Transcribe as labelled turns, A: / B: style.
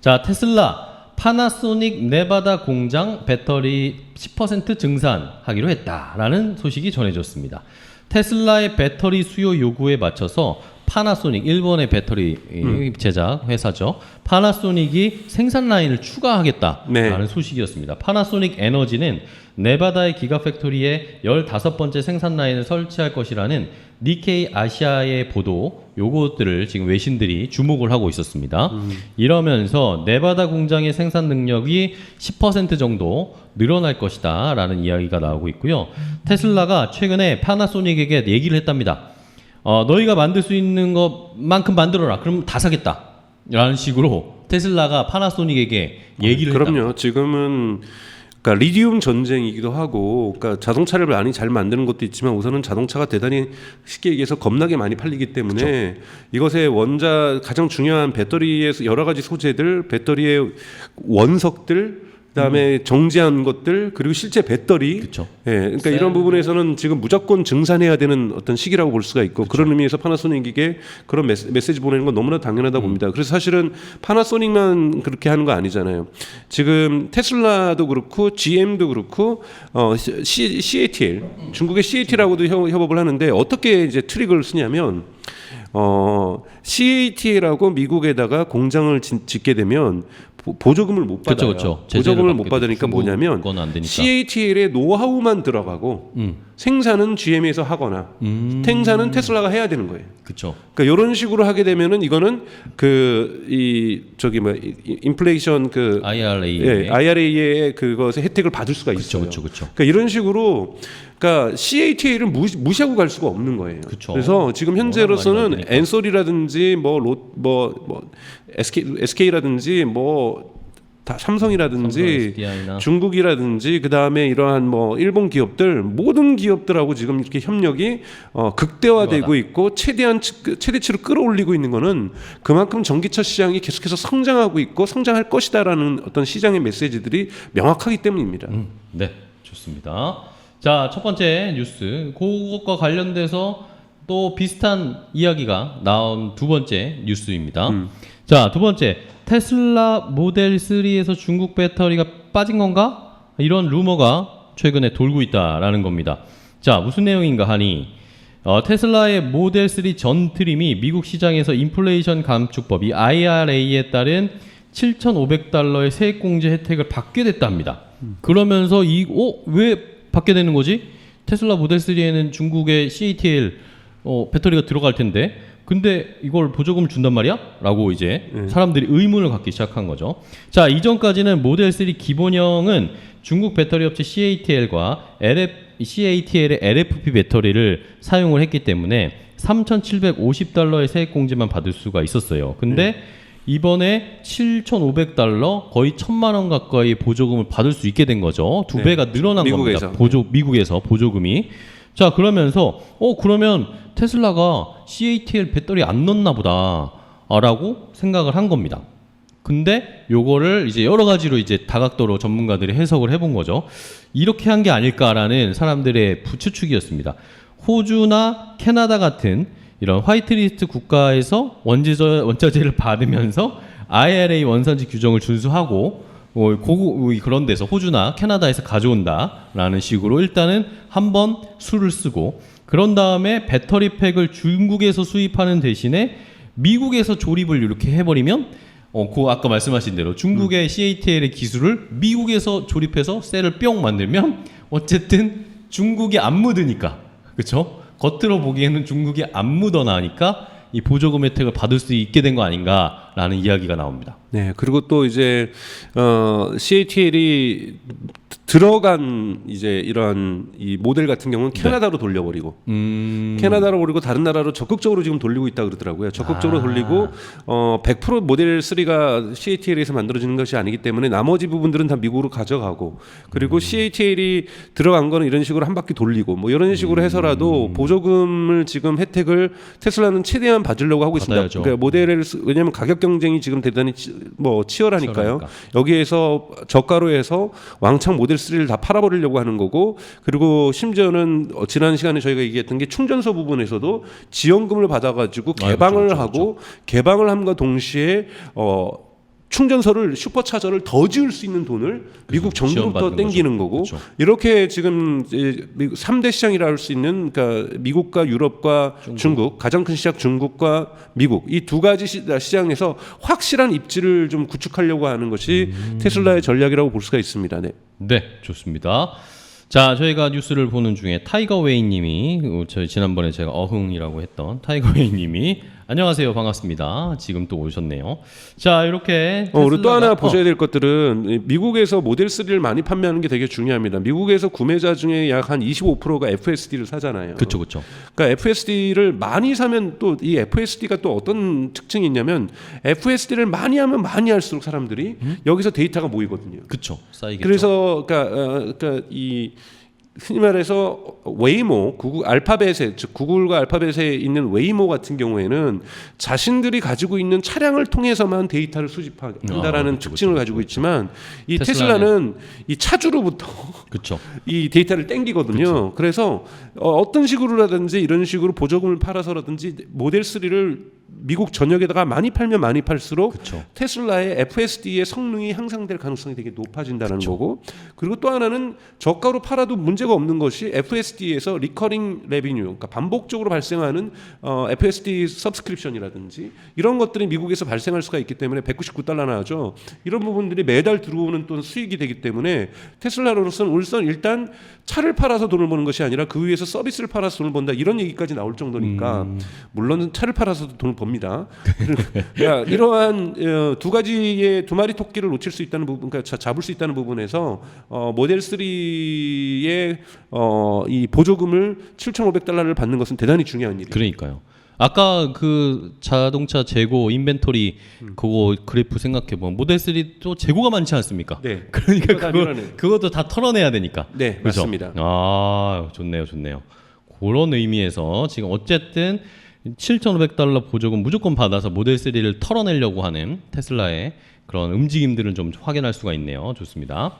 A: 자, 테슬라 파나소닉 네바다 공장 배터리 10% 증산하기로 했다라는 소식이 전해졌습니다. 테슬라의 배터리 수요 요구에 맞춰서 파나소닉, 일본의 배터리 제작 회사죠. 파나소닉이 생산 라인을 추가하겠다라는
B: 네.
A: 소식이었습니다. 파나소닉 에너지는 네바다의 기가팩토리에 15번째 생산 라인을 설치할 것이라는 니케이 아시아의 보도, 요것들을 지금 외신들이 주목을 하고 있었습니다. 이러면서 네바다 공장의 생산 능력이 10% 정도 늘어날 것이다 라는 이야기가 나오고 있고요. 테슬라가 최근에 파나소닉에게 얘기를 했답니다. 너희가 만들 수 있는 것만큼 만들어라. 그럼 다 사겠다. 라는 식으로 테슬라가 파나소닉에게 얘기를
B: 그럼요.
A: 했답니다.
B: 지금은 그러니까 리튬 전쟁이기도 하고, 그러니까 자동차를 많이 잘 만드는 것도 있지만 우선은 자동차가 대단히 쉽게 얘기해서 겁나게 많이 팔리기 때문에 이것의 가장 중요한 배터리의 여러 가지 소재들, 배터리의 원석들, 그다음에 정제한 것들, 그리고 실제 배터리,
A: 그쵸.
B: 예, 그러니까 이런 부분에서는 지금 무조건 증산해야 되는 어떤 시기라고 볼 수가 있고, 그런 의미에서 파나소닉에게 그런 메시지 보내는 건 너무나 당연하다 봅니다. 그래서 사실은 파나소닉만 그렇게 하는 거 아니잖아요. 지금 테슬라도 그렇고 GM도 그렇고 CATL, 중국의 CATL하고도 협업을 하는데 어떻게 이제 트릭을 쓰냐면 CATL하고 미국에다가 공장을 짓게 되면 보조금을 못 받아요.
A: 그쵸.
B: 보조금을 못 받으니까 뭐냐면
A: 건 안 되니까.
B: CATL의 노하우만 들어가고 생산은 GM에서 하거나 생산은 테슬라가 해야 되는 거예요.
A: 그렇죠.
B: 그러니까 이런 식으로 하게 되면은 이거는 인플레이션 IRA의 그것의 혜택을 받을 수가 있어요.
A: 그렇죠.
B: 그러니까 이런 식으로 그러니까 CATL을 무시하고 갈 수가 없는 거예요.
A: 그쵸.
B: 그래서 지금 현재로서는 엔솔이라든지 SK라든지 다 삼성이라든지
A: SDI나.
B: 중국이라든지 그다음에 이러한 일본 기업들 모든 기업들하고 지금 이렇게 협력이 극대화되고 있고 최대치로 끌어올리고 있는 거는 그만큼 전기차 시장이 계속해서 성장하고 있고 성장할 것이다라는 어떤 시장의 메시지들이 명확하기 때문입니다.
A: 네, 좋습니다. 자, 첫 번째 뉴스, 그것과 관련돼서 또 비슷한 이야기가 나온 두 번째 뉴스입니다. 자, 두 번째, 테슬라 모델 3에서 중국 배터리가 빠진 건가? 이런 루머가 최근에 돌고 있다라는 겁니다. 자, 무슨 내용인가 하니 테슬라의 모델 3 전 트림이 미국 시장에서 인플레이션 감축법이 IRA에 따른 $7,500의 세액공제 혜택을 받게 됐답니다. 그러면서 왜 받게 되는 거지? 테슬라 모델 3에는 중국의 CATL 배터리가 들어갈 텐데 근데 이걸 보조금을 준단 말이야? 라고 이제 사람들이 의문을 갖기 시작한 거죠. 자, 이전까지는 모델 3 기본형은 중국 배터리 업체 CATL과 CATL의 LFP 배터리를 사용을 했기 때문에 $3,750의 세액 공제만 받을 수가 있었어요. 근데 이번에 $7,500 거의 1,000만 원 가까이 보조금을 받을 수 있게 된 거죠. 두 배가 늘어난 겁니다. 미국에서 보조금이. 자, 그러면서 그러면 테슬라가 CATL 배터리 안 넣나 보다 라고 생각을 한 겁니다. 근데 요거를 이제 여러 가지로 이제 다각도로 전문가들이 해석을 해본 거죠. 이렇게 한 게 아닐까라는 사람들의 추측이었습니다. 호주나 캐나다 같은 이런 화이트리스트 국가에서 원자재를 받으면서 IRA 원산지 규정을 준수하고 그런 데서 호주나 캐나다에서 가져온다라는 식으로 일단은 한번 수를 쓰고 그런 다음에 배터리 팩을 중국에서 수입하는 대신에 미국에서 조립을 이렇게 해버리면 아까 말씀하신 대로 중국의 CATL의 기술을 미국에서 조립해서 셀을 뿅 만들면 어쨌든 중국이 안 묻으니까 그렇죠? 겉으로 보기에는 중국이 안 묻어나니까 이 보조금 혜택을 받을 수 있게 된 거 아닌가라는 이야기가 나옵니다.
B: 네, 그리고 또 이제 CATL이 들어간 이제 이런 이 모델 같은 경우는 캐나다로 돌려버리고 캐나다로 버리고 다른 나라로 적극적으로 지금 돌리고 있다 그러더라고요. 적극적으로 돌리고 100% 모델 3가 CATL에서 만들어지는 것이 아니기 때문에 나머지 부분들은 다 미국으로 가져가고 그리고 CATL이 들어간 거는 이런 식으로 한 바퀴 돌리고 이런 식으로 해서라도 보조금을 지금 혜택을 테슬라는 최대한 받으려고 하고 있습니다. 그러니까 모델을 왜냐하면 가격 경쟁이 지금 대단히 치열하니까요. 여기에서 저가로 해서 왕창 모델 3를 다 팔아버리려고 하는 거고 그리고 심지어는 지난 시간에 저희가 얘기했던 게 충전소 부분에서도 지원금을 받아가지고 개방을 하고 개방을 함과 동시에 충전소를 슈퍼차저를 더 지을 수 있는 돈을 미국 정부로부터
A: 지원받는
B: 땡기는 거고
A: 그렇죠.
B: 이렇게 지금 이제 미국 3대 시장이라 할 수 있는 그러니까 미국과 유럽과 중국 가장 큰 시장 중국과 미국 이 두 가지 시장에서 확실한 입지를 좀 구축하려고 하는 것이 테슬라의 전략이라고 볼 수가 있습니다. 네.
A: 네, 좋습니다. 자, 저희가 뉴스를 보는 중에 타이거 웨이님이 저희 지난번에 제가 어흥이라고 했던 타이거 웨이님이 안녕하세요, 반갑습니다. 지금 또 오셨네요. 자, 이렇게
B: 우리 또 하나
A: 테슬라가
B: 보셔야 될 것들은 미국에서 모델 3를 많이 판매하는 게 되게 중요합니다. 미국에서 구매자 중에 약 한 25%가 FSD를 사잖아요.
A: 그렇죠, 그렇죠.
B: 그러니까 FSD를 많이 사면 또 이 FSD가 또 어떤 특징이 있냐면 FSD를 많이 하면 많이 할수록 사람들이 여기서 데이터가 모이거든요.
A: 그렇죠. 쌓이겠죠.
B: 그래서 그러니까 이 흔히 말해서 웨이모, 구글 알파벳에 즉 구글과 알파벳에 있는 웨이모 같은 경우에는 자신들이 가지고 있는 차량을 통해서만 데이터를 수집한다라는 특징을 가지고 있지만 이 테슬라는 이 차주로부터
A: 그렇죠.
B: 이 데이터를 땡기거든요. 그래서 어떤 식으로라든지 이런 식으로 보조금을 팔아서라든지 모델 3를 미국 전역에다가 많이 팔면 많이 팔수록
A: 그쵸.
B: 테슬라의 FSD의 성능이 향상될 가능성이 되게 높아진다는 거고 그리고 또 하나는 저가로 팔아도 문제가 없는 것이 FSD에서 리커링 레비뉴 그러니까 반복적으로 발생하는 FSD 서브스크립션이라든지 이런 것들이 미국에서 발생할 수가 있기 때문에 199달러나 하죠. 이런 부분들이 매달 들어오는 또 수익이 되기 때문에 테슬라로서는 우선 일단 차를 팔아서 돈을 버는 것이 아니라 그 위에서 서비스를 팔아서 돈을 번다 이런 얘기까지 나올 정도니까 물론 차를 팔아서도 돈을 법니다. 그러니까 이러한 두 가지의 두 마리 토끼를 놓칠 수 있다는 부분, 그러니까 잡을 수 있다는 부분에서 모델 3의 이 보조금을 7,500달러를 받는 것은 대단히 중요한 일이에요.
A: 그러니까요. 아까 그 자동차 재고 인벤토리 그거 그래프 생각해 보면 모델 3도 재고가 많지 않습니까?
B: 네.
A: 그러니까 그것도 다 털어내야 되니까.
B: 네,
A: 그렇죠?
B: 맞습니다.
A: 아, 좋네요, 좋네요. 그런 의미에서 지금 어쨌든 7,500달러 보조금 무조건 받아서 모델 3를 털어내려고 하는 테슬라의 그런 움직임들을 좀 확인할 수가 있네요. 좋습니다.